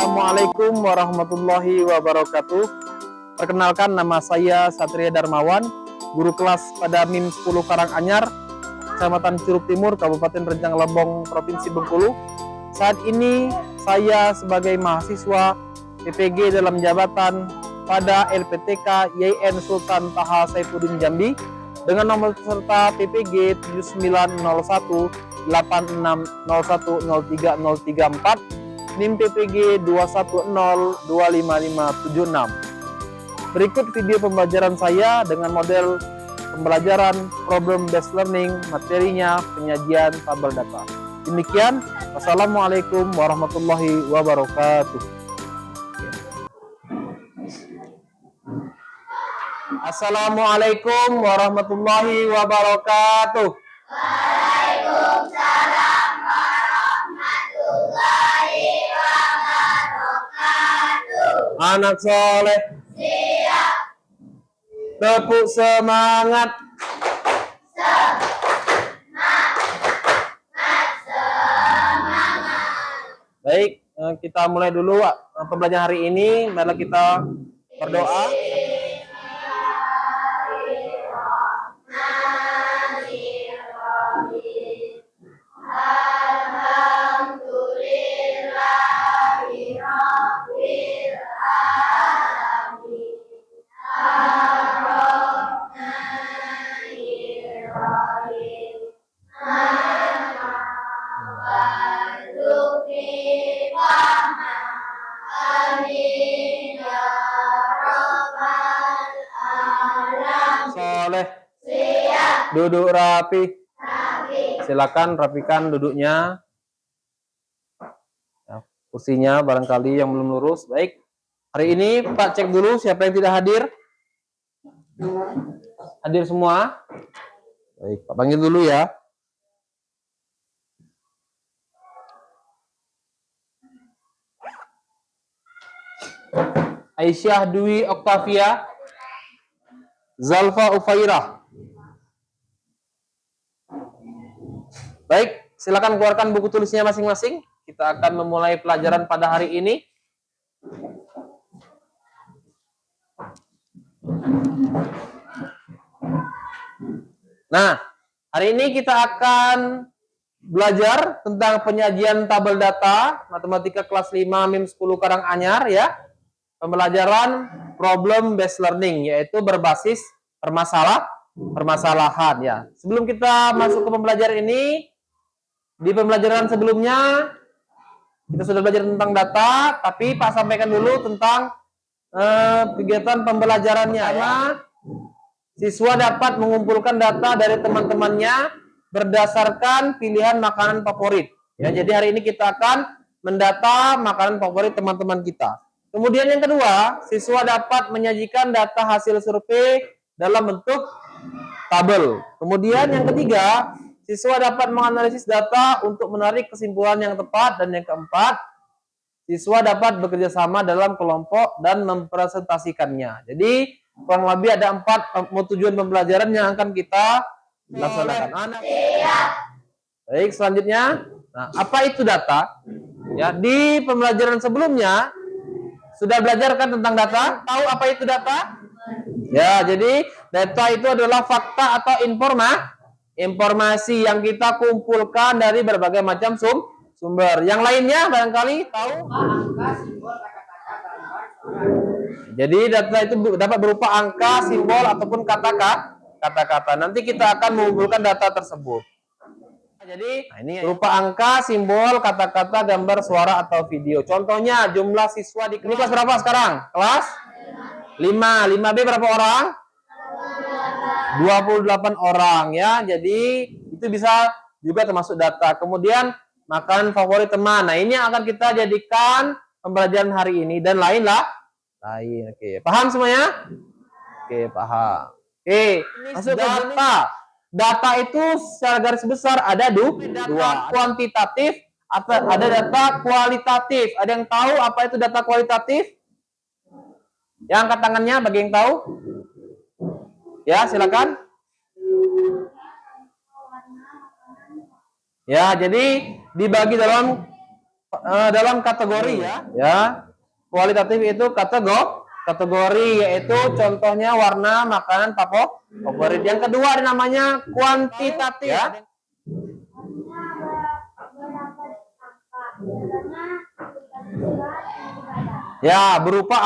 Assalamualaikum warahmatullahi wabarakatuh. Perkenalkan, nama saya Satria Darmawan, guru kelas pada MIM 10 Karanganyar, Kecamatan Curug Timur, Kabupaten Rejang Lebong, Provinsi Bengkulu. Saat ini saya sebagai mahasiswa PPG dalam jabatan pada LPTK YN Sultan Taha Saifuddin Jambi dengan nomor peserta PPG 7901 86010334, NIM PPG 210255576. Berikut video pembelajaran saya dengan model pembelajaran problem based learning, materinya penyajian tabel data. Demikian, wassalamualaikum warahmatullahi wabarakatuh. Assalamualaikum warahmatullahi wabarakatuh. Waalaikumsalam warahmatullahi wabarakatuh. Anak soleh, Siap. tepuk semangat. Baik, kita mulai dulu pembelajaran hari ini. Mari kita berdoa. Soleh, duduk rapi. Silakan rapikan duduknya. Ya, kursinya barangkali yang belum lurus. Baik, hari ini Pak cek dulu siapa yang tidak hadir. Hadir semua. Baik, Pak panggil dulu ya. Aisyah Dwi Oktavia, Zalfa Ufairah. Baik, silakan keluarkan buku tulisnya masing-masing. Kita akan memulai pelajaran pada hari ini. Nah, hari ini kita akan belajar tentang penyajian tabel data matematika kelas 5 MIM 10 Karanganyar ya. Pembelajaran problem based learning, yaitu berbasis permasalahan ya. Sebelum kita masuk ke pembelajaran ini, di pembelajaran sebelumnya kita sudah belajar tentang data, tapi Pak sampaikan dulu tentang kegiatan pembelajarannya. Karena siswa dapat mengumpulkan data dari teman-temannya berdasarkan pilihan makanan favorit. Ya, jadi hari ini kita akan mendata makanan favorit teman-teman kita. Kemudian yang kedua, siswa dapat menyajikan data hasil survei dalam bentuk tabel. Kemudian yang ketiga, siswa dapat menganalisis data untuk menarik kesimpulan yang tepat. Dan yang keempat, siswa dapat bekerja sama dalam kelompok dan mempresentasikannya. Jadi kurang lebih ada 4 tujuan pembelajaran yang akan kita laksanakan. Baik, selanjutnya, nah, apa itu data? Ya, di pembelajaran sebelumnya sudah belajar kan tentang data? Tahu apa itu data? Ya, jadi data itu adalah fakta atau informasi yang kita kumpulkan dari berbagai macam sumber. Yang lainnya barangkali tahu? Jadi data itu dapat berupa angka, simbol ataupun kata-kata. Nanti kita akan mengumpulkan data tersebut. Jadi ini berupa angka, simbol, kata-kata, gambar, suara atau video. Contohnya jumlah siswa di kelas berapa sekarang? Kelas 5. 5B berapa orang? 28 orang ya. Jadi itu bisa juga termasuk data. Kemudian makanan favorit teman. Nah, ini yang akan kita jadikan pembelajaran hari ini dan lain. Oke, paham semuanya? Oke, paham. Oke, masuk ke data. Data itu secara garis besar ada dua, kuantitatif atau ada data kualitatif. Ada yang tahu apa itu data kualitatif? Yang angkat tangannya bagi yang tahu? Ya, silakan. Ya, jadi dibagi dalam dalam kategori ya. Kualitatif itu kategori yaitu contohnya warna makanan favorit. Yang kedua ada namanya kuantitatif ya, berupa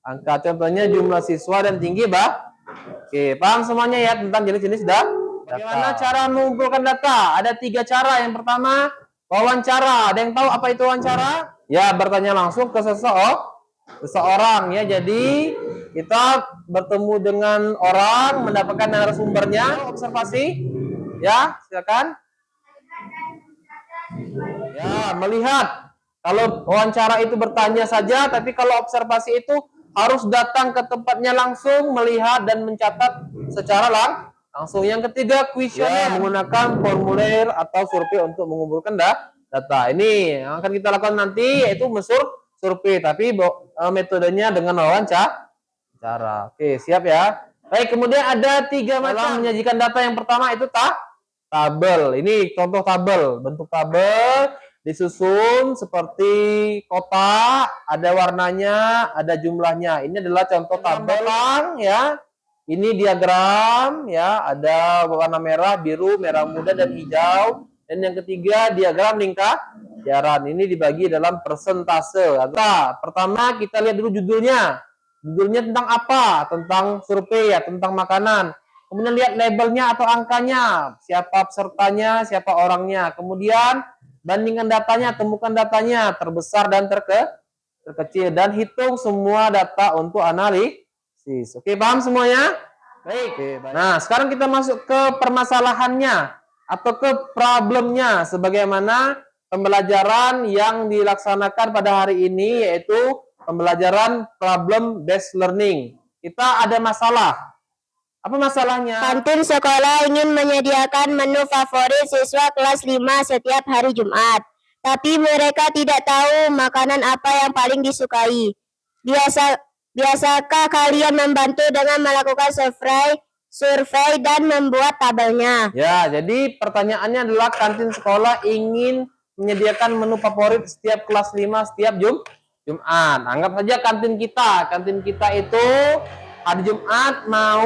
angka, contohnya jumlah siswa dan tinggi Oke, paham semuanya ya tentang jenis-jenis data. Bagaimana cara mengumpulkan data? Ada 3 cara. Yang pertama, wawancara. Ada yang tahu apa itu wawancara? Ya, bertanya langsung ke seseorang ya. Jadi kita bertemu dengan orang, mendapatkan narasumbernya, observasi. Ya, silakan. Ya, melihat. Kalau wawancara itu bertanya saja, tapi kalau observasi itu harus datang ke tempatnya langsung, melihat dan mencatat secara langsung. Yang ketiga, kuesioner, menggunakan formulir atau survei untuk mengumpulkan data. Ini yang akan kita lakukan nanti, yaitu survei, tapi metodenya dengan wawancara. Oke, siap ya. Baik, kemudian ada 3 macam menyajikan data. Yang pertama itu tabel. Ini contoh tabel, bentuk tabel disusun seperti kotak, ada warnanya, ada jumlahnya. Ini adalah contoh tabel ya. Ini diagram ya, ada warna merah, biru, merah muda dan hijau. Dan yang ketiga diagram lingkaran. Ini dibagi dalam persentase. Nah, pertama kita lihat dulu judulnya. Judulnya tentang apa? Tentang survei ya, tentang makanan. Kemudian lihat labelnya atau angkanya, siapa pesertanya, siapa orangnya. Kemudian bandingkan datanya, temukan datanya, terbesar dan terkecil, dan hitung semua data untuk analisis. Oke, paham semuanya? Baik. Oke, baik. Nah, sekarang kita masuk ke permasalahannya atau ke problemnya, sebagaimana pembelajaran yang dilaksanakan pada hari ini, yaitu pembelajaran problem based learning. Kita ada masalah. Apa masalahnya? Kantin sekolah ingin menyediakan menu favorit siswa kelas 5 setiap hari Jumat. Tapi mereka tidak tahu makanan apa yang paling disukai. Biasakah kalian membantu dengan melakukan survei dan membuat tabelnya? Ya, jadi pertanyaannya adalah kantin sekolah ingin menyediakan menu favorit setiap kelas 5 setiap Jumat. Anggap saja kantin kita. Kantin kita itu hari Jumat mau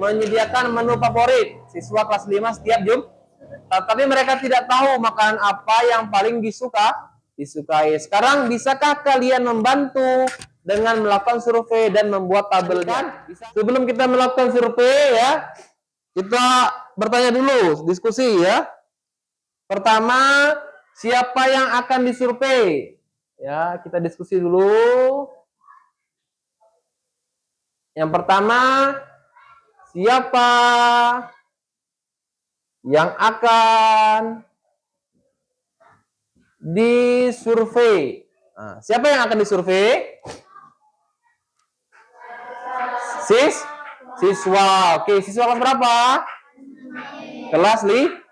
menyediakan menu favorit siswa kelas 5 setiap Jumat. Tapi mereka tidak tahu makanan apa yang paling disukai. Sekarang bisakah kalian membantu dengan melakukan survei dan membuat tabelnya? Sebelum kita melakukan survei ya, kita bertanya dulu, diskusi ya. Pertama, siapa yang akan disurvei? Ya, kita diskusi dulu. Yang pertama, siapa yang akan disurvei? Nah, siapa yang akan disurvei? Siswa. Oke, siswa kelas berapa? Kelas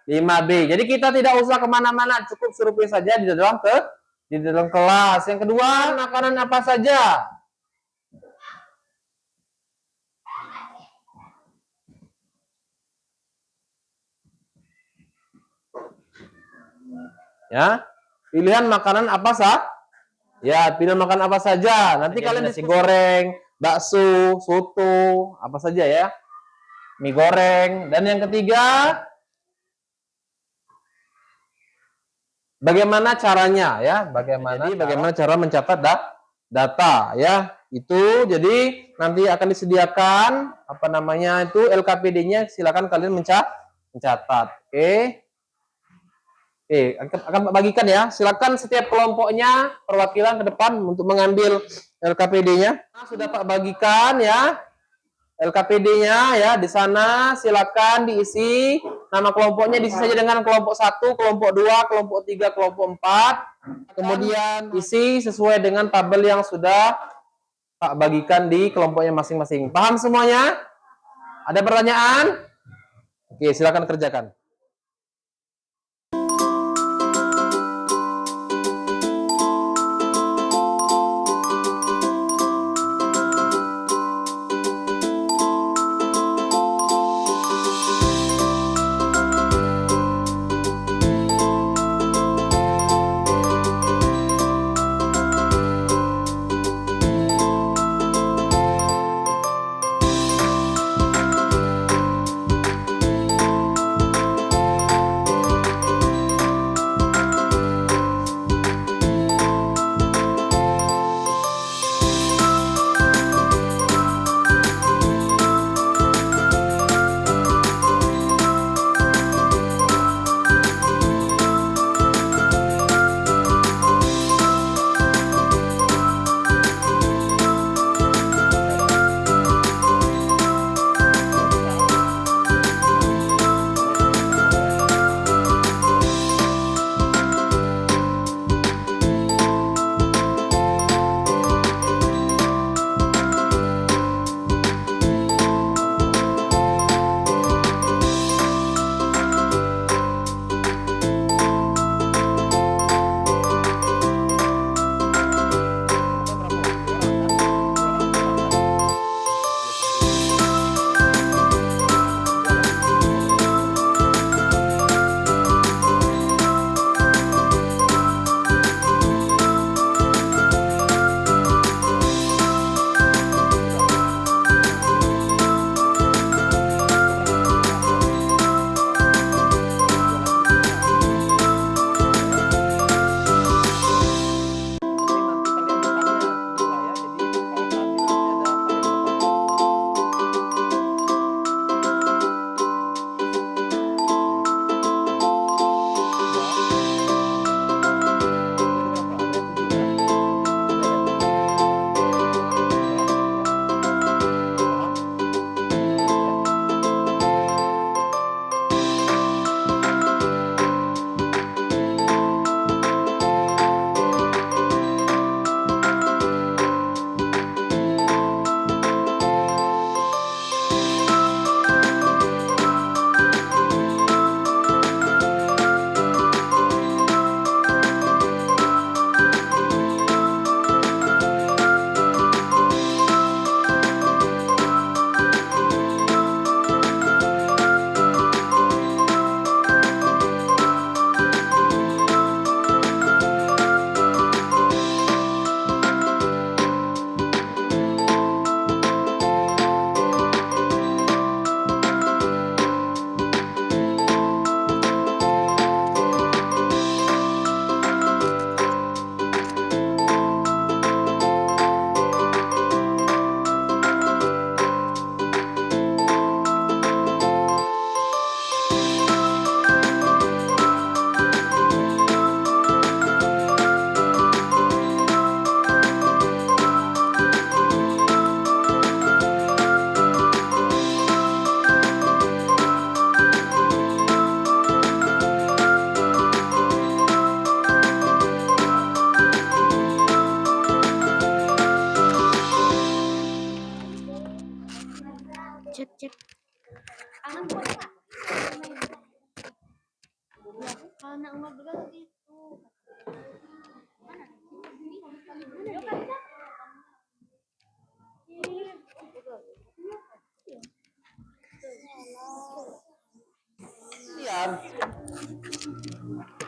5B. Jadi kita tidak usah kemana-mana, cukup survei saja di dalam kelas. Yang kedua, makanan apa saja? Ya, pilihan makanan apa Ya, pilihan makanan apa saja. Nanti kalian nasi goreng, bakso, soto, apa saja ya. Mie goreng. Dan yang ketiga, bagaimana caranya ya? Bagaimana cara mencatat data ya? Itu jadi nanti akan disediakan apa namanya itu LKPD-nya, silakan kalian mencatat. Oke. Akan bagikan ya. Silakan setiap kelompoknya perwakilan ke depan untuk mengambil LKPD-nya. Sudah Pak bagikan ya. LKPD-nya ya di sana, silakan diisi nama kelompoknya, diisi saja dengan kelompok 1, kelompok 2, kelompok 3, kelompok 4. Kemudian isi sesuai dengan tabel yang sudah Pak bagikan di kelompoknya masing-masing. Paham semuanya? Ada pertanyaan? Oke, silakan kerjakan.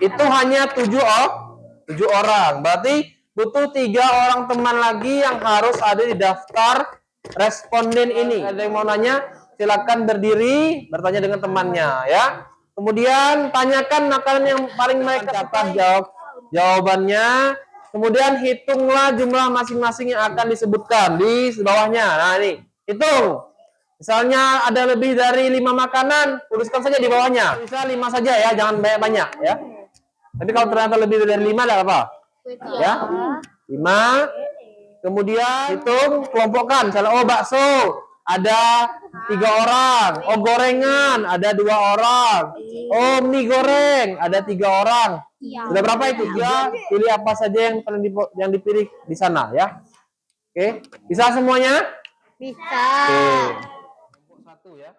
Itu hanya 7 orang. Berarti butuh 3 orang teman lagi yang harus ada di daftar responden ini. Ada yang mau nanya? Silakan berdiri, bertanya dengan temannya ya. Kemudian tanyakan makanan yang paling mereka catat jawabannya. Kemudian hitunglah jumlah masing-masing yang akan disebutkan di bawahnya. Nah, ini hitung. Misalnya ada lebih dari 5 makanan, tuliskan saja di bawahnya. Bisa 5 saja ya, jangan banyak-banyak ya. Tapi kalau ternyata lebih dari 5 tidak apa? Ya, 5. Kemudian hitung, kelompokkan. Misalnya, oh bakso ada 3 orang. Oh gorengan ada 2 orang. Oh mie goreng ada 3 orang. Sudah berapa itu? Ya, pilih apa saja yang dipilih di sana ya. Oke, bisa semuanya? Bisa. Oke. Kelompok 1 ya.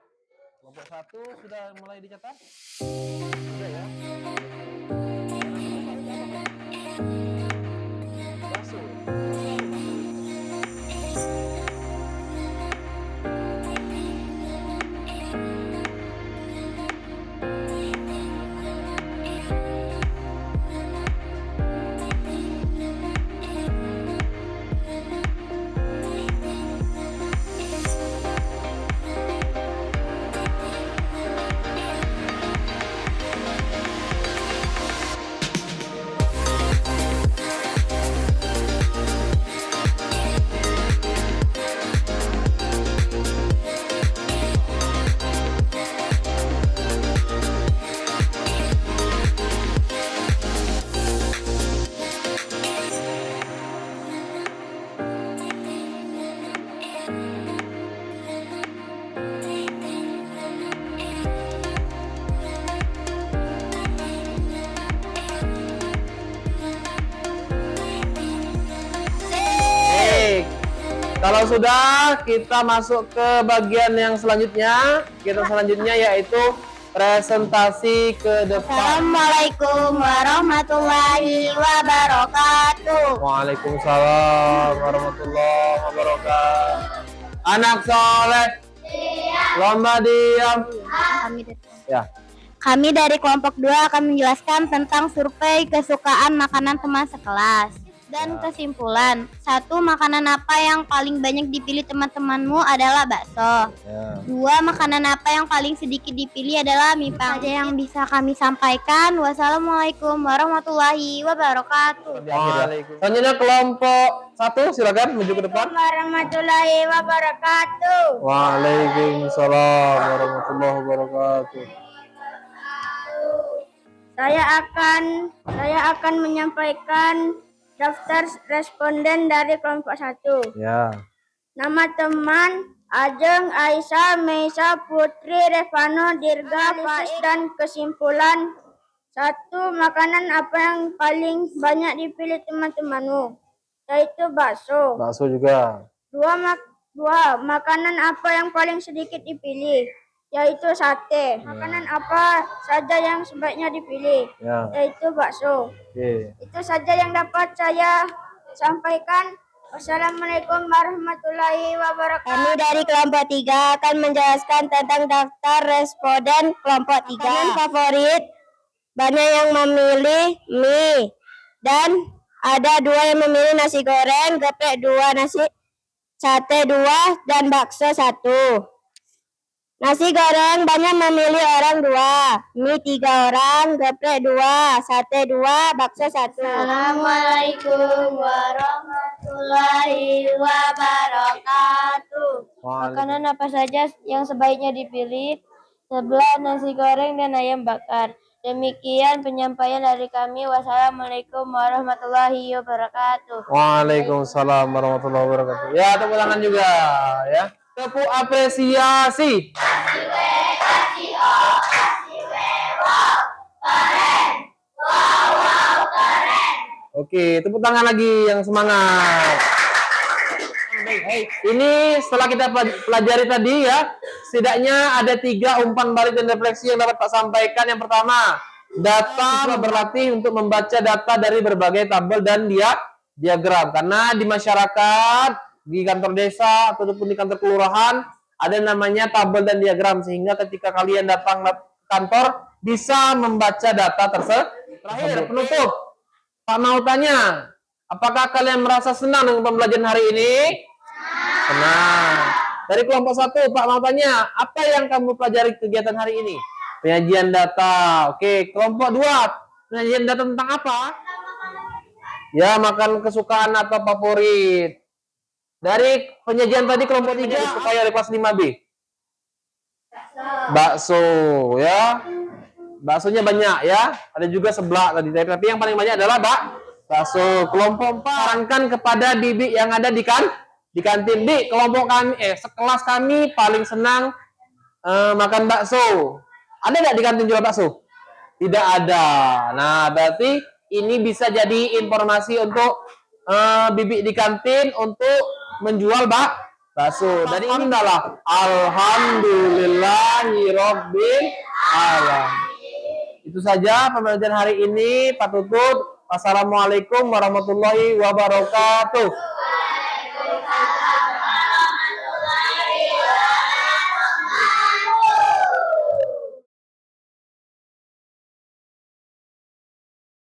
Kelompok 1 sudah mulai dicatat? Sudah ya. Bakso. Kalau sudah, kita masuk ke bagian yang selanjutnya. Kita selanjutnya yaitu presentasi ke depan. Assalamualaikum warahmatullahi wabarakatuh. Waalaikumsalam warahmatullahi wabarakatuh. Anak soleh, lomba diam. Ya. Kami dari kelompok 2 akan menjelaskan tentang survei kesukaan makanan teman sekelas. Dan kesimpulan, 1. Makanan apa yang paling banyak dipilih teman-temanmu adalah bakso. 2. Makanan apa yang paling sedikit dipilih adalah mie pangsit. Saja yang bisa kami sampaikan. Wassalamualaikum warahmatullahi wabarakatuh. Selanjutnya kelompok 1, silakan menuju ke depan. Warahmatullahi wabarakatuh. Waalaikumsalam warahmatullahi wabarakatuh. Saya akan menyampaikan daftar responden dari kelompok 1. Ya. Nama teman Ajeng, Aisyah, Meisa, Putri, Revano, Dirga, Faiz, dan kesimpulan 1. Makanan apa yang paling banyak dipilih teman-temanmu? Yaitu bakso. Bakso juga. 2. Makanan apa yang paling sedikit dipilih? Yaitu sate. Makanan apa saja yang sebaiknya dipilih? Yaitu bakso. Itu saja yang dapat saya sampaikan. Wassalamualaikum warahmatullahi wabarakatuh. Kami dari kelompok 3 akan menjelaskan tentang daftar responden kelompok 3. Makanan favorit, banyak yang memilih mie. Dan ada 2 yang memilih nasi goreng, geprek 2, sate 2, dan bakso 1. Nasi goreng banyak memilih orang 2, mie 3 orang, geprek 2, sate 2, bakso 1. Assalamualaikum warahmatullahi wabarakatuh. Makanan apa saja yang sebaiknya dipilih? Sebelah nasi goreng dan ayam bakar. Demikian penyampaian dari kami. Wassalamualaikum warahmatullahi wabarakatuh. Waalaikumsalam warahmatullahi wabarakatuh. Ya, tepuk tangan juga ya. Tepuk apresiasi. Oke, tepuk tangan lagi yang semangat. Ini setelah kita pelajari tadi ya, setidaknya ada 3 umpan balik dan refleksi yang dapat Pak sampaikan. Yang pertama, data berlatih untuk membaca data dari berbagai tabel dan diagram. Karena di masyarakat, di kantor desa ataupun di kantor kelurahan ada namanya tabel dan diagram, sehingga ketika kalian datang ke kantor bisa membaca data tersebut. Terakhir, penutup, Pak mau tanya, apakah kalian merasa senang dengan pembelajaran hari ini? Senang. Dari kelompok 1, Pak mau tanya, apa yang kamu pelajari kegiatan hari ini? Penyajian data. Oke, kelompok 2, penyajian data tentang apa? Ya, makan kesukaan atau favorit. Dari penyajian tadi kelompok 3 disukai oleh kelas 5B. Bakso, ya. Baksonya banyak ya. Ada juga seblak tadi, tapi yang paling banyak adalah bakso. Kelompok 4 sarankan kepada bibi yang ada di kantin. Bi, kelompok kami sekelas kami paling senang makan bakso. Ada nggak di kantin jual bakso? Tidak ada. Nah, berarti ini bisa jadi informasi untuk bibi di kantin untuk menjual bakso. Dan ini adalah alhamdulillahirobbil alamin. Itu saja pembelajaran hari ini. Pak Tutut. Wassalamualaikum warahmatullahi wabarakatuh.